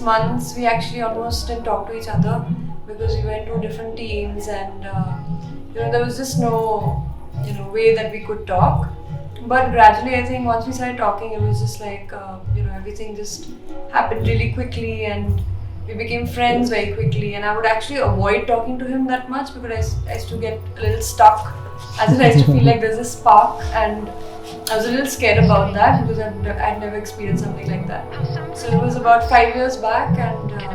months we actually almost didn't talk to each other because we went to different teams and there was just no way that we could talk. But gradually, I think once we started talking, it was just like everything just happened really quickly, and we became friends very quickly. And I would actually avoid talking to him that much because I used to get a little stuck. As in, I used to feel like there's a spark, and I was a little scared about that because I'd never experienced something like that. So it was about 5 years back, and yeah.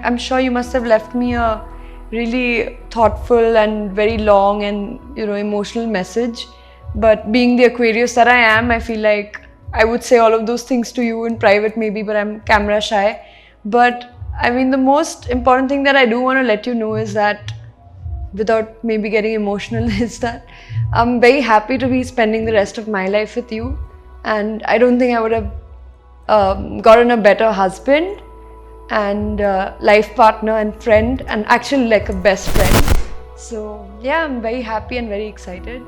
I'm sure you must have left me a really thoughtful and very long and emotional message. But being the Aquarius that I am, I feel like I would say all of those things to you in private maybe, but I'm camera shy. But I mean, the most important thing that I do want to let you know is that, without maybe getting emotional, is that I'm very happy to be spending the rest of my life with you. And I don't think I would have gotten a better husband and life partner and friend, and actually like a best friend. So yeah, I'm very happy and very excited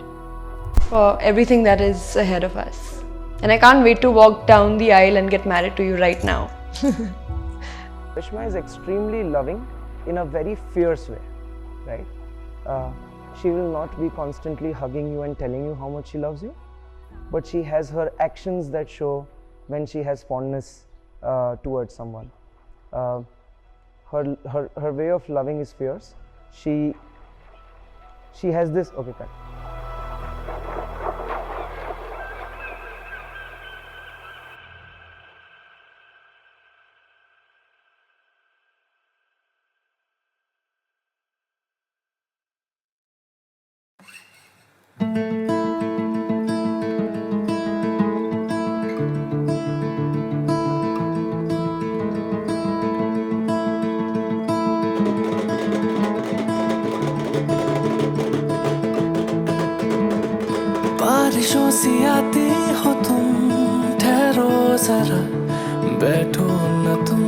for everything that is ahead of us. And I can't wait to walk down the aisle and get married to you right now. Karishma is extremely loving in a very fierce way, right? She will not be constantly hugging you and telling you how much she loves you, but she has her actions that show when she has fondness towards someone. Her way of loving is fierce. She has this. Okay, cut. बारिशों सी आती हो तुम, ठहरो जरा, बैठो न तुम।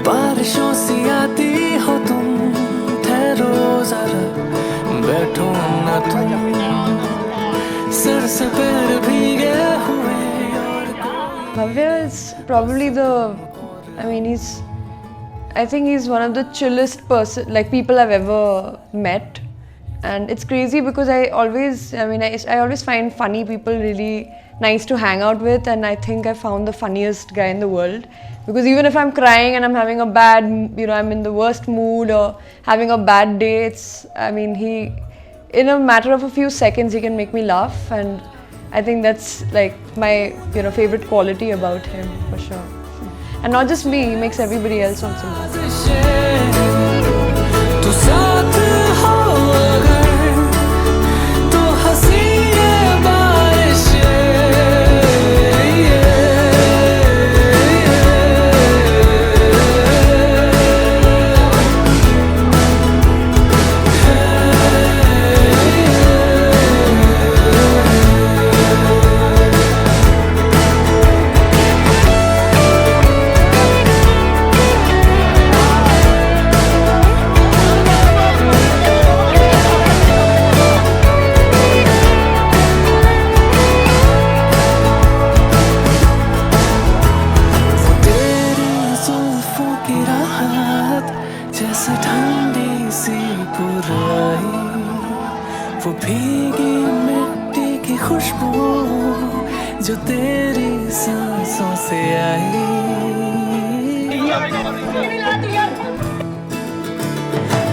बारिशों सी आती हो तुम, ठहरो जरा, बैठो न तुम। सर से पैर भीगे हुए और Bhavya is probably I think he's one of the chillest people I've ever met. And it's crazy because I always find funny people really nice to hang out with, and I think I found the funniest guy in the world. Because even if I'm crying and I'm having a bad, I'm in the worst mood or having a bad day, he, in a matter of a few seconds, he can make me laugh, and I think that's like my, favorite quality about him for sure. And not just me, he makes everybody else also laugh. जैसे ठंडी सी पुराई, वो भीगी मिट्टी की खुशबू जो तेरी सांसों से आई।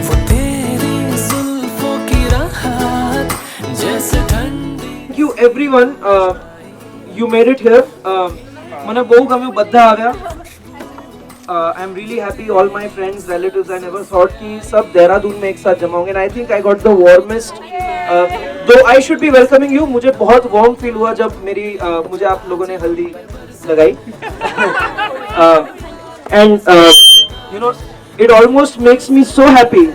वो तेरी जुल्फों की राहत जैसे ठंडी। Thank you everyone. You made it here. મને બહુ ગમ્યું, બધા આવ્યા. I'm really happy. All my friends, relatives, I never thought कि सब देहरादून में एक साथ जमा होंगे. And I think I got the warmest. Though I should be welcoming you. मुझे बहुत warm feel हुआ जब मुझे आप लोगों ने हल्दी लगाई. And you know, it almost makes me so happy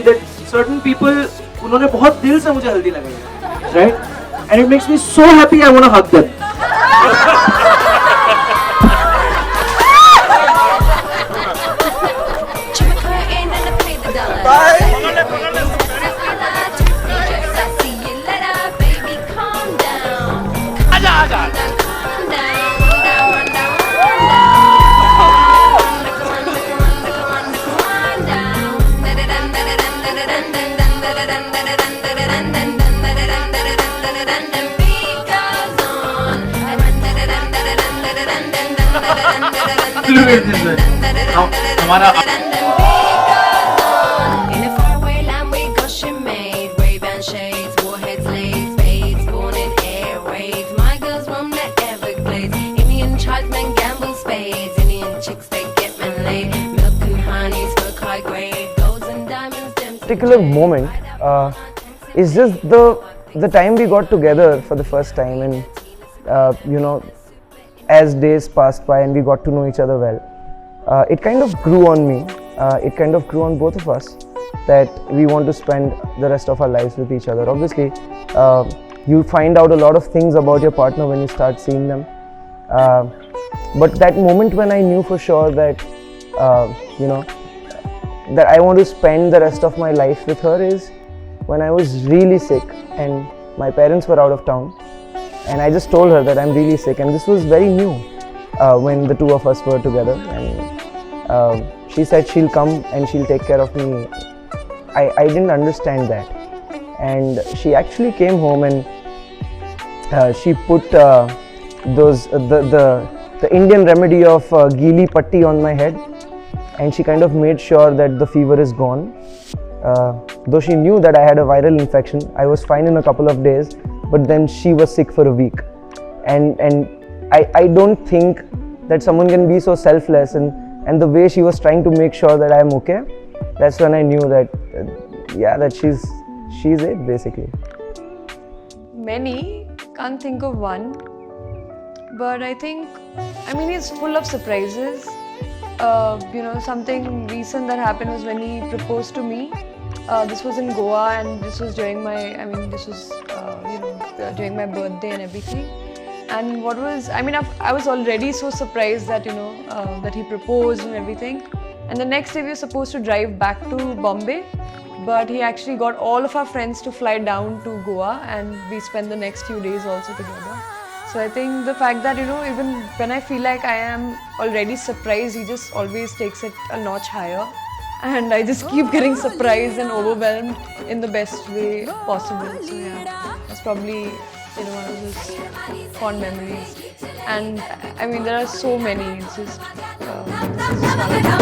that certain people उन्होंने बहुत दिल से मुझे हल्दी लगाई, right? And it makes me so happy. I want to hug them. हमारा In a faraway land we Goshen made Ray-Ban shades, warheads laid, spades born in air raids. My girls roam the Everglades. Indian tribesmen gamble spades. Indian chicks they get men laid. Milk and honey, smoke high grade. Golds and diamonds, them Particular moment is just the time we got together for the first time, and you know, as days passed by and we got to know each other well, it kind of grew on me. It kind of grew on both of us that we want to spend the rest of our lives with each other. Obviously, you find out a lot of things about your partner when you start seeing them. But that moment when I knew for sure that you know, that I want to spend the rest of my life with her is when I was really sick and my parents were out of town, and I just told her that I'm really sick, and this was very new when the two of us were together, and she said she'll come and she'll take care of me. I didn't understand that, and she actually came home and she put the Indian remedy of Geeli Patti on my head, and she kind of made sure that the fever is gone. Though she knew that I had a viral infection, I was fine in a couple of days, but then she was sick for a week. And I don't think that someone can be so selfless, and the way she was trying to make sure that I'm okay, that's when I knew that yeah, that she's it basically. Many, can't think of one, but I think, I mean, he's full of surprises. You know, something recent that happened was when he proposed to me. This was in Goa, and this was during my, you know, during my birthday and everything. And what was, I mean, I was already so surprised that, you know, that he proposed and everything. And the next day we were supposed to drive back to Bombay, but he actually got all of our friends to fly down to Goa, and we spent the next few days also together. So I think the fact that, you know, even when I feel like I am already surprised, he just always takes it a notch higher. And I just keep getting surprised and overwhelmed in the best way possible. So yeah, that's probably, you know, one of those fond memories. And I mean, there are so many. It's just, this is just one of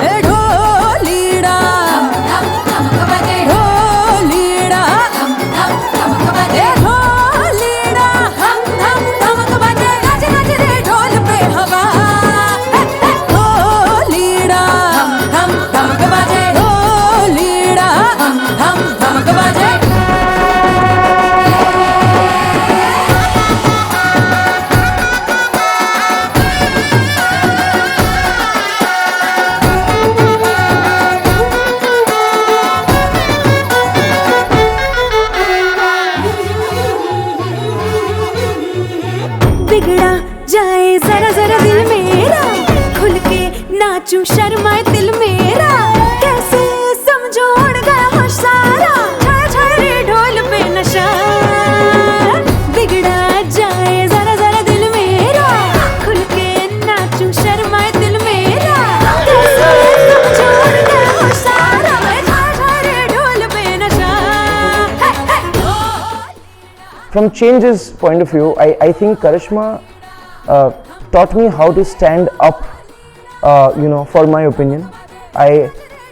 बिगड़ा जाए जरा जरा दिल मेरा, खुल के नाचूं शर्माए दिल मेरा, कैसे समझो उड़ गया होश सारा, छाया छाया रे ढोल पे नशा। बिगड़ा जाए जरा जरा दिल मेरा, खुल के नाचूं शर्माए दिल मेरा, कैसे समझो उड़ गया होश सारा, छाया छाया रे ढोल पे नशा। From Change's point of view, I think Karishma taught me how to stand up, you know, for my opinion. I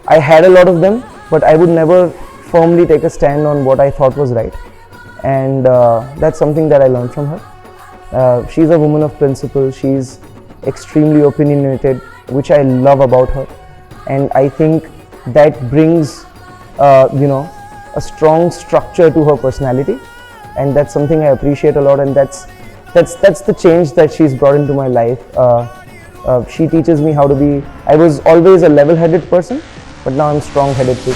had a lot of them, but I would never firmly take a stand on what I thought was right, and that's something that I learned from her. She's a woman of principle. She's extremely opinionated. which I love about her, and I think that brings a strong structure to her personality, and that's something I appreciate a lot, and that's the change that she's brought into my life. She teaches me how to be. I was always a level-headed person, but now I'm strong-headed too.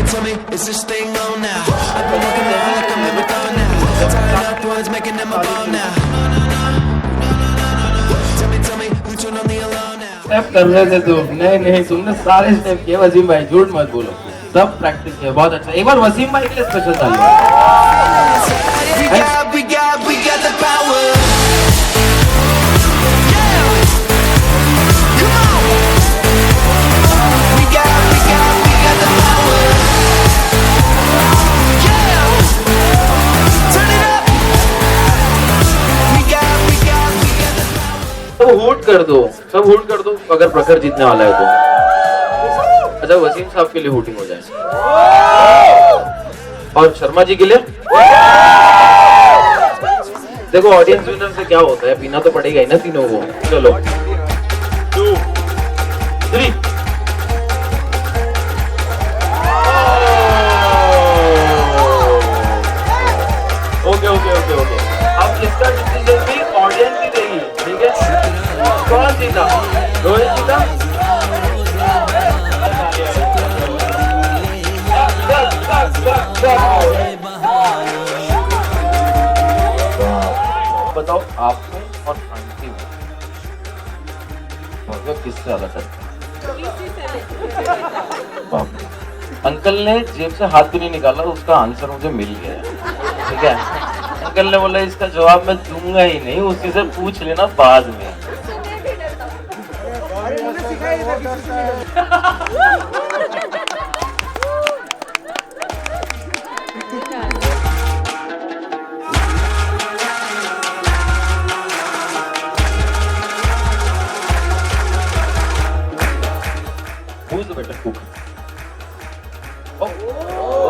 Tell me, is this thing on now? I've been looking at like I'm never gone now. Tired up words making them a ball now. Tell me, who turned on the alarm now? Step कर रहे थे तुम? नहीं तुमने सारे step किए वसीम भाई, झूठ मत बोलो, सब प्रैक्टिस किया, बहुत अच्छा। एक बार वसीम भाई के लिए स्पेशल ताली। We got the power. Yeah. Come on. We got the power. Yeah. Turn it up. We got the power. सब हूट कर दो अगर प्रखर जीतने वाला है तो। अच्छा वसीम साहब के लिए हूटिंग हो जाए, और शर्मा जी के लिए देखो ऑडियंस विनर से क्या होता है, पीना तो पड़ेगा ही ना तीनों को। चलो 2 3 ओके अब इसका डिसीजन भी ऑडियंस ही देगी, ठीक है? कौन जीता? रोहित जीता? बताओ आपको और आंटी में मतलब किससे ज्यादा चलता है? अंकल ने जेब से हाथ भी नहीं निकाला, उसका आंसर मुझे मिल गया, ठीक है? अंकल ने बोला इसका जवाब मैं दूंगा ही नहीं, उसी से पूछ लेना बाद में। Who's the better cook? Okay.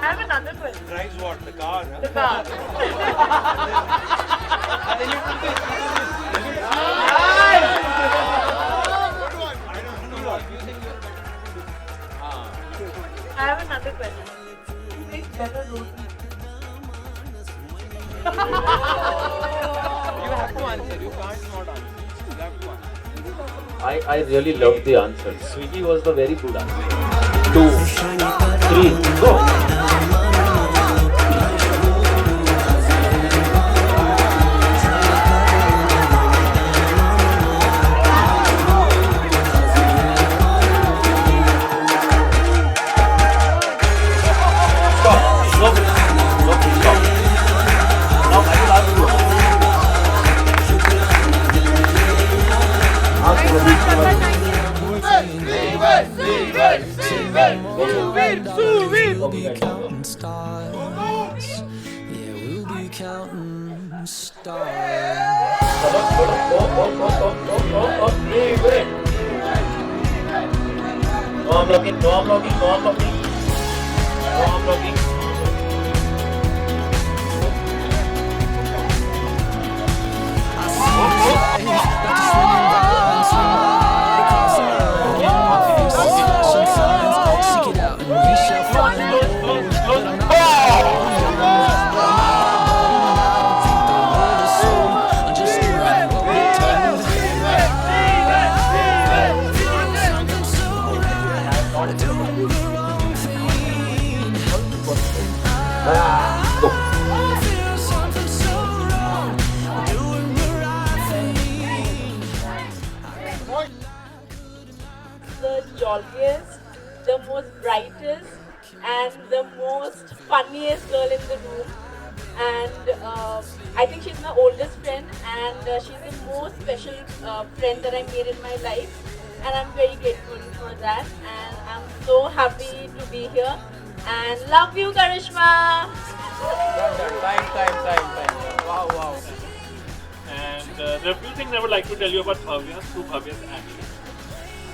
I have another question. Drives what? The car? Huh? The car. I have another question. Who makes better roti? You have to answer. You can't not answer. You have to answer. I really loved the answer. Sweetie was the very good answer. 2 3 go. We'll be counting stars. Yeah, we'll be counting stars. No, I'm blocking. The jolliest, the most brightest, and the most funniest girl in the room. And I think she's my oldest friend, and she's the most special friend that I made in my life. And I'm very grateful for that. And I'm so happy to be here. And love you, Karishma. Time. Wow. And there are a few things I would like to tell you about Bhavya through Bhavya's action.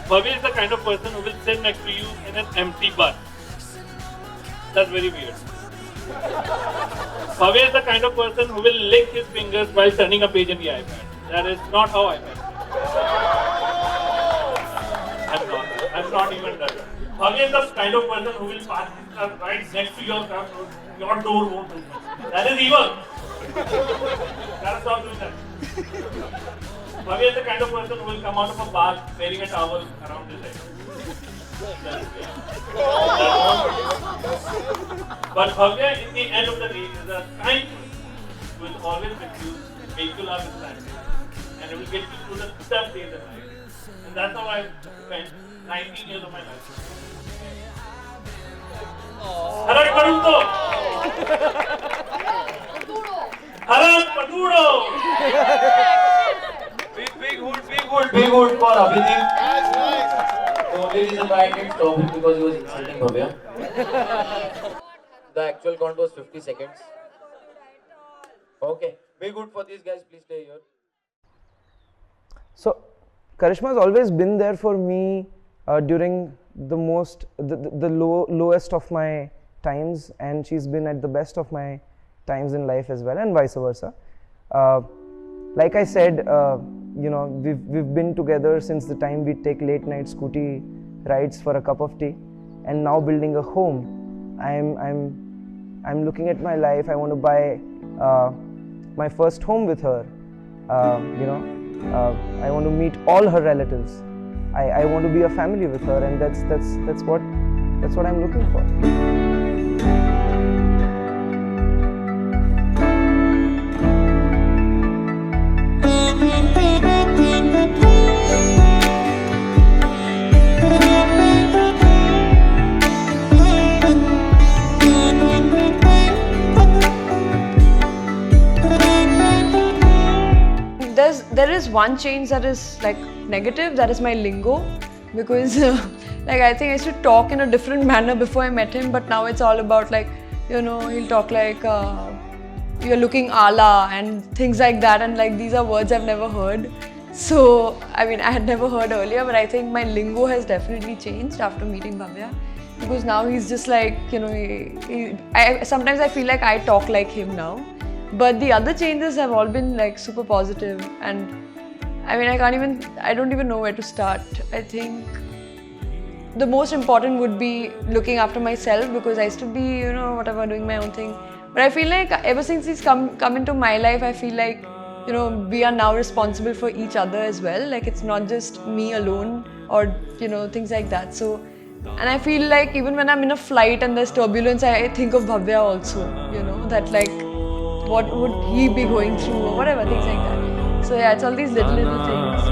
Bhavya is the kind of person who will sit next to you in an empty bus. That's very weird. Bhavya is the kind of person who will lick his fingers while turning a page in the iPad. That is not how I met him. I'm not even done. Bhavya is the kind of person who will park his car right next to your car, so your door won't open. That is evil. Gotta stop doing that. Bhavya is the kind of person who will come out of a bath wearing a towel around his head. But Bhavya, in the end of the day, is a kind person who will always with you, make you laugh in silence, and it will get you through the tough days in life. And that's how I've spent 19 years of my life. Haran Paduro! Haran Paduro! Big hood for Abhijit. The only reason why I didn't stop him because he was insulting Bhavya. The actual count was 50 seconds. Okay, big hood for these guys. Please stay here. So, Karishma has always been there for me during the lowest of my times, and she's been at the best of my times in life as well, and vice versa. Like I said, we've been together since the time we take late night scooty rides for a cup of tea, and now building a home. I'm looking at my life. I want to buy my first home with her. I want to meet all her relatives. I want to be a family with her, and that's what I'm looking for. There is one change that is like negative, that is my lingo, because like I think I used to talk in a different manner before I met him, but now it's all about like, he'll talk like you're looking ala and things like that, and like these are words I've never heard. So I mean, I had never heard earlier, but I think my lingo has definitely changed after meeting Bhavya, because now he's just like, sometimes I feel like I talk like him now. But the other changes have all been like super positive, and I mean, I don't even know where to start. I think the most important would be looking after myself, because I used to be, whatever, doing my own thing. But I feel like ever since he's come into my life, I feel like, we are now responsible for each other as well. Like it's not just me alone or, things like that. So, and I feel like even when I'm in a flight and there's turbulence, I think of Bhavya also, that like, what would he be going through or whatever, things like that. So yeah, it's all these little things.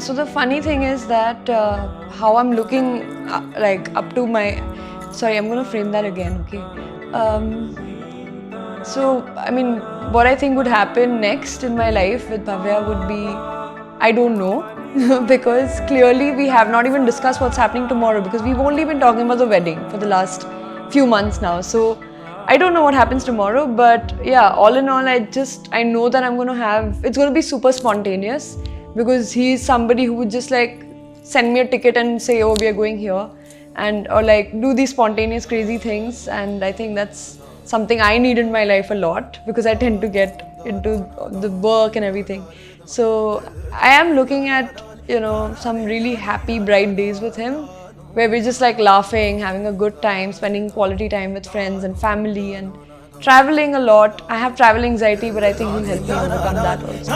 So the funny thing is that how I'm looking like up to my, sorry, I'm going to frame that again, okay. So I mean, what I think would happen next in my life with Bhavya would be, I don't know, because clearly we have not even discussed what's happening tomorrow, because we've only been talking about the wedding for the last few months now. So I don't know what happens tomorrow, but yeah, all in all, I know that it's going to be super spontaneous, because he's somebody who would just like send me a ticket and say, oh, we are going here, or like do these spontaneous crazy things. And I think that's something I need in my life a lot, because I tend to get into the work and everything. So I am looking at you know, some really happy, bright days with him, where we're just like laughing, having a good time, spending quality time with friends and family, and traveling a lot. I have travel anxiety, but I think he'll help me overcome that also.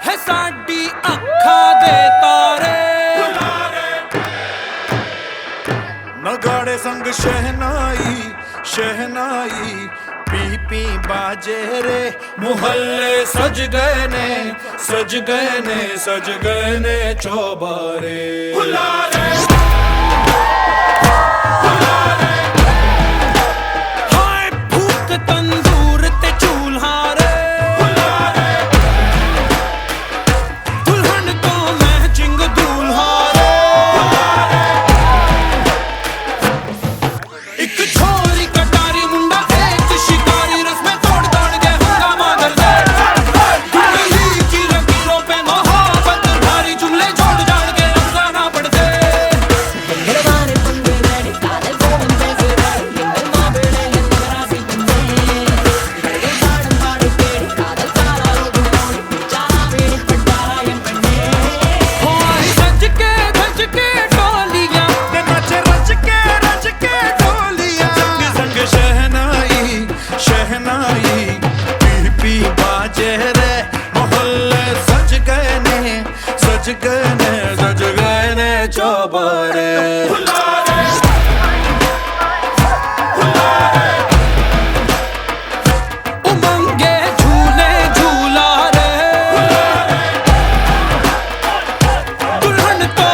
है साडी अखा दे तारे नगाड़े संग शहनाई शहनाई P P बाजे रे मुहल्ले सज गए ने सज गए ने सज गए ने चौबारे हाय भूख तंदूर ते चूल्हा रे दुल्हन को मैचिंग दूल्हा रे एक छोरी कटारी मुंडा एक शिकारी रस्में तोड़ तोड़ के हंगामा कर दे दुल्ही की लकीरों पे मोहब्बत भारी जुमले जोड़ जाड़ के अफसाना पढ़ दे होई सज के धज के टोलियां ते नाचे रच के टोलियां संग संग शहनाई शहनाई पी पी बाजे रे मोहल्ले सज गए ने सज गए ने सज गए ने चौबारे उमंगे झूले झूला रे दुल्हन तो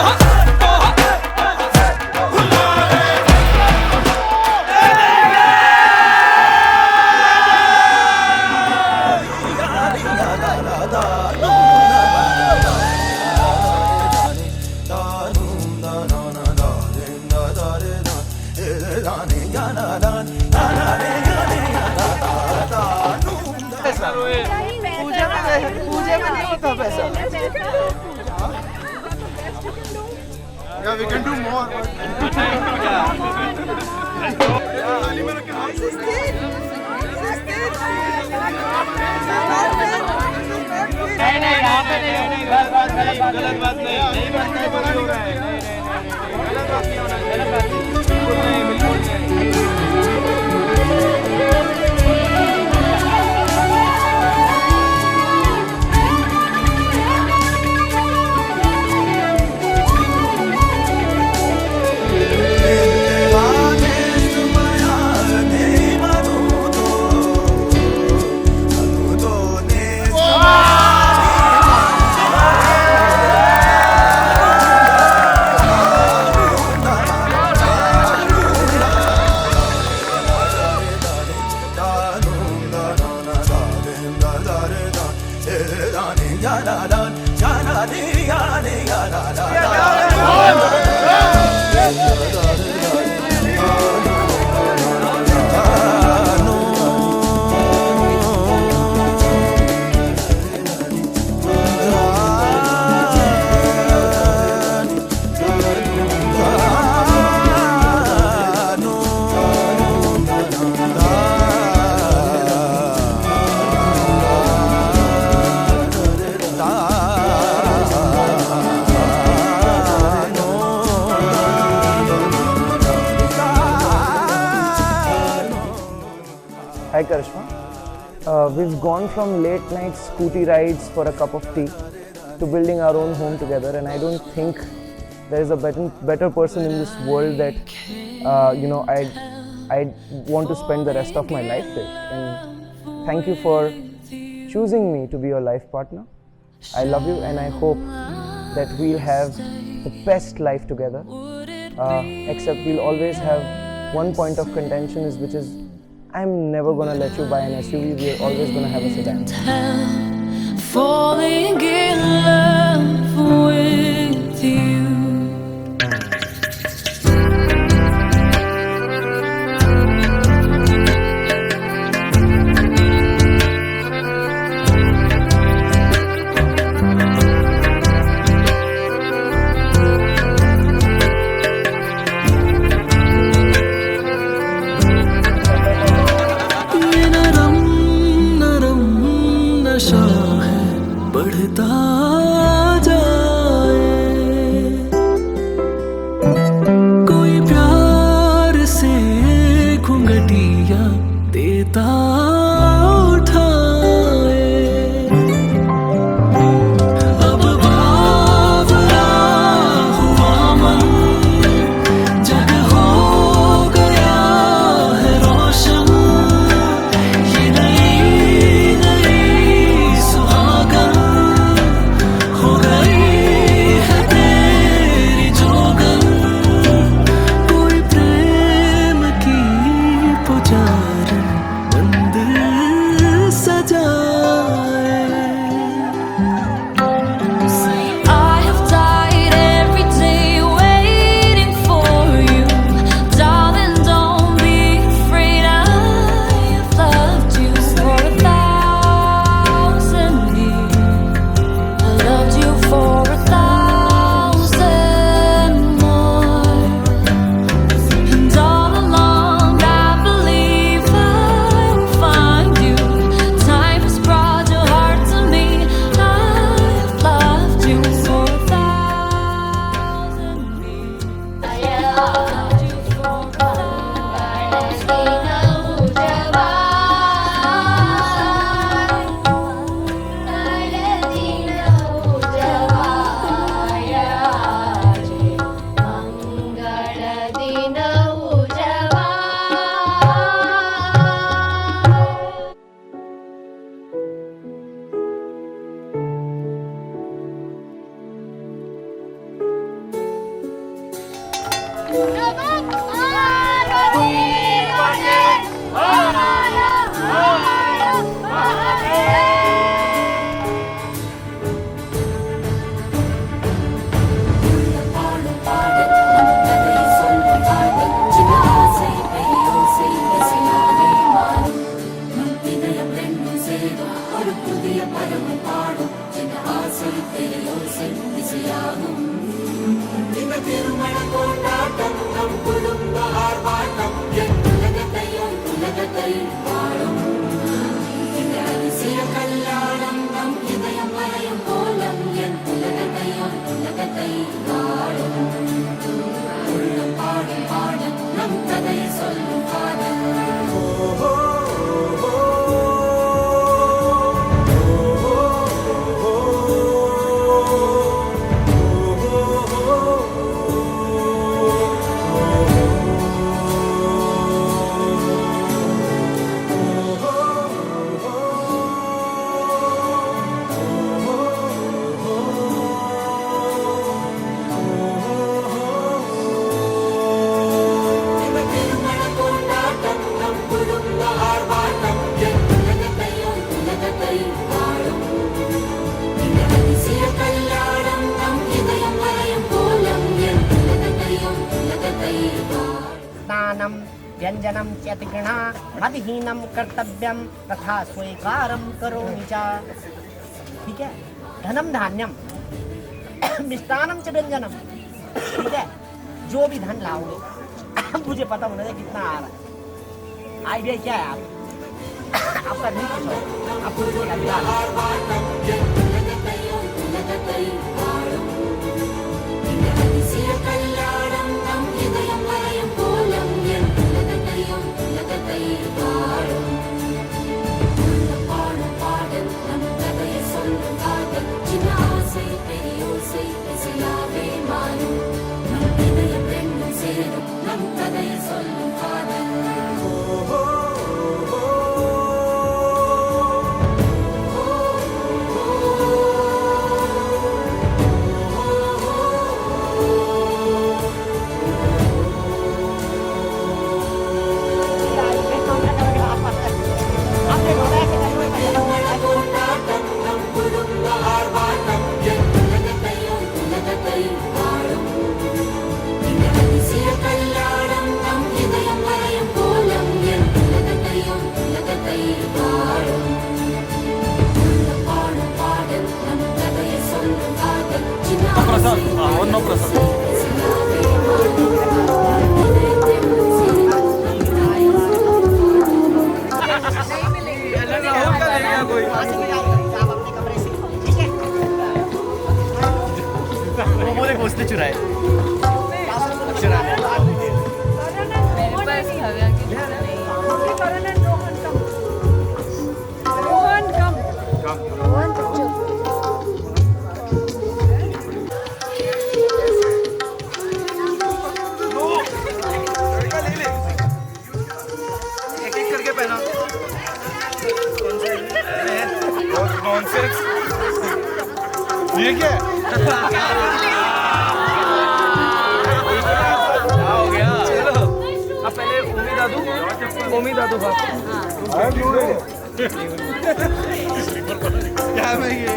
पूजा में नहीं होता पैसा. Yeah, we can do more. नहीं यहाँ पे नहीं गलत बात नहीं बनता है पूरी हो रहा है नहीं गलत बात नहीं होना गलत बात नहीं बिल्कुल नहीं Hi Karishma. We've gone from late night scooty rides for a cup of tea to building our own home together, and I don't think there is a better person in this world that I want to spend the rest of my life with. And thank you for choosing me to be your life partner. I love you, and I hope that we'll have the best life together. Except we'll always have one point of contention, which is I'm never gonna let you buy an SUV. We're always gonna have a sedan. Falling in love with you. बढ़ता जाए कोई प्यार से घुंघटिया देता उठाए अब बावरा हुआ मन जग हो गया है रोशन ये नई सुहागन हो गई है तेरी जोगन कोई प्रेम की पुजारन मंदिर सजाए I have died every day waiting for you, darling. Don't be afraid. I have loved you for 1,000 years. I loved you for 1,000 more. And all along I believe I will find you. Time has brought your heart to me. I've loved you for 1,000 years. I loved you for 1,000 दानं व्यञ्जनं चतिगृणा मदहीनं कर्तव्यं तथा स्वीकारं करोमि च। ठीक है, धनम धान्यम मिष्टान्नम च व्यंजनम। ठीक है, जो भी धन लाओगे मुझे पता होना चाहिए कितना आ रहा है। आइडिया क्या है आपका नहीं कुछ हो, आप Jinase ஏதும் நம் கதையை சொல்லும் காதல். ये क्या हो गया? चलो अब पहले ओमी दादू क्या मैं ये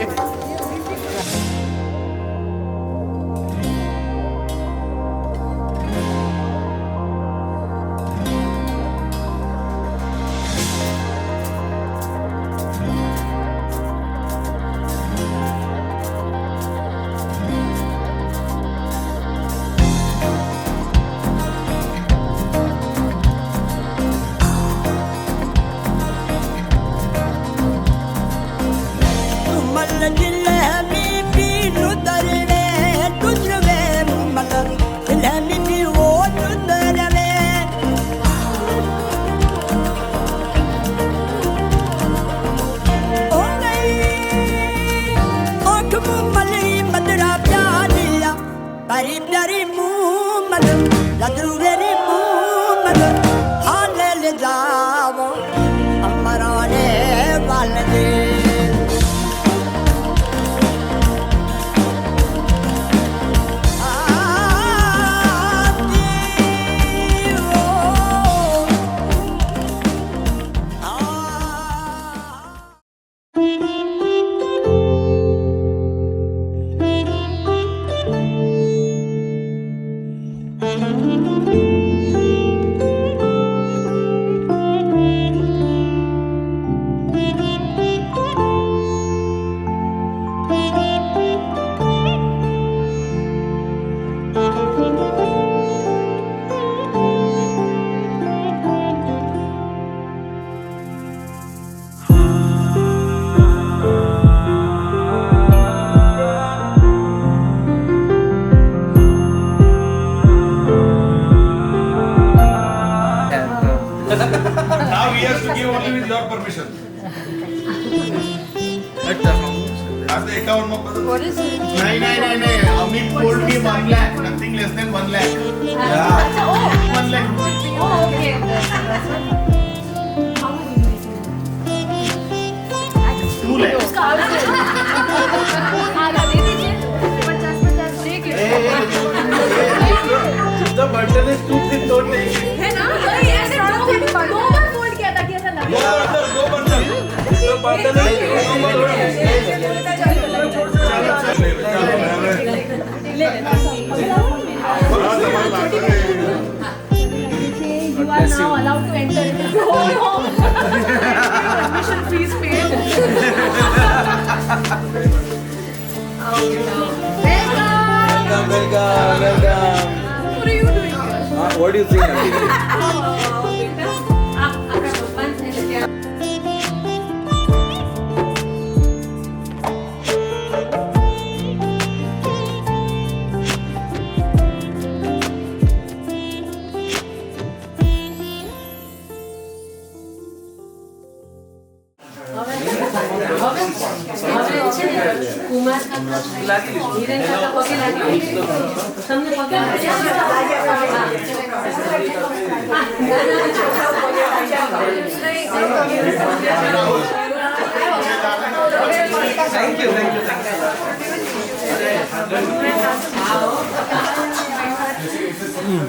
What is it? नहीं. Amit told me 1 lakh, nothing less than 1 lakh. Yeah. Oh, 1 lakh rupees. oh, okay. That's what. 2 lakh. उसका आधा दे दीजिए. 50 देखिए. The bundle is too thin, don't take it. है ना? वही ऐसे दो बार फोल्ड किया था कि ऐसा लगा. दो bundle. The bundle is You are now allowed to enter into the whole home. Admission fees paid. Welcome. What are you doing here? What do you think? Kumar का You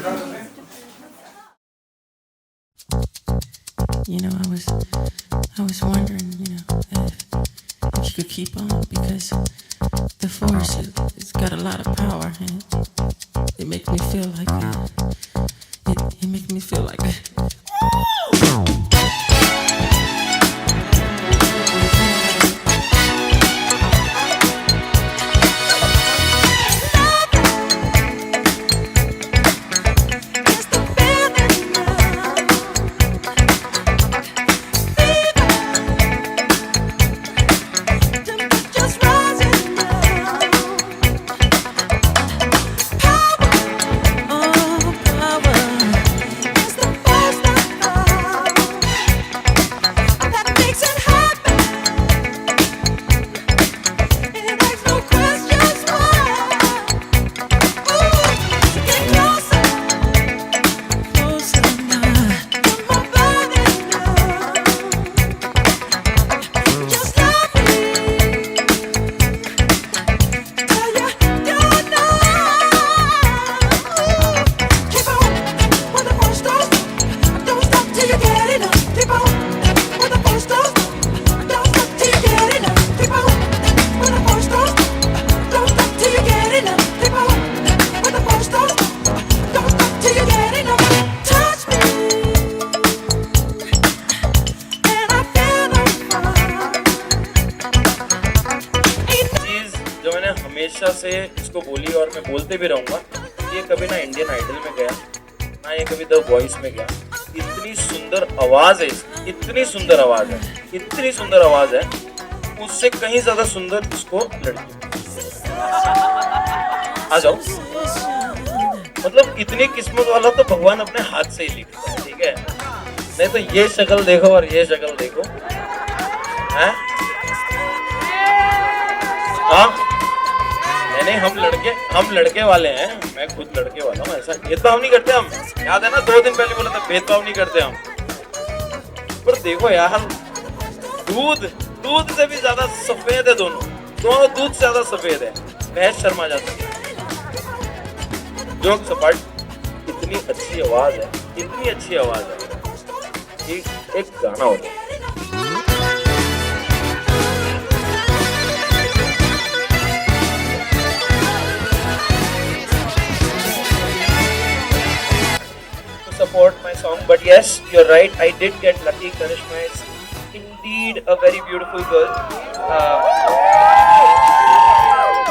know, I was wondering, you know, if you could keep on, because the force it's got a lot of power, and it makes me feel like it makes me feel like हमेशा से इसको बोली और मैं बोलते भी रहूंगा, ये कभी ना इंडियन आइडल में गया ना ये कभी द वॉइस में गया। इतनी सुंदर आवाज है इसकी, इतनी सुंदर आवाज है, इतनी सुंदर आवाज है, उससे कहीं ज्यादा सुंदर इसको लड़की। आ जाओ, मतलब इतनी किस्मत वाला तो भगवान अपने हाथ से ही लिखता है, ठीक है? नहीं तो ये शक्ल देखो और ये शक्ल देखो, हैं? हाँ, नहीं हम लड़के वाले हैं, मैं खुद लड़के वाला हूँ। ऐसा भेदभाव नहीं करते हम, याद है ना 2 दिन पहले बोला था भेदभाव नहीं करते हम। पर देखो यार, दूध से भी ज्यादा सफेद है दोनों दूध से ज्यादा सफेद है। भैंस शर्मा जाती है। जोक सपाट, इतनी अच्छी आवाज है, इतनी अच्छी आवाज है। एक गाना होता है, support my song, but yes, you're right, I did get lucky. Karishma is indeed a very beautiful girl,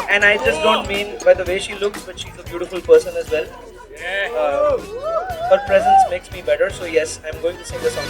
and I just don't mean by the way she looks, but she's a beautiful person as well. Her presence makes me better, so yes, I'm going to sing the song.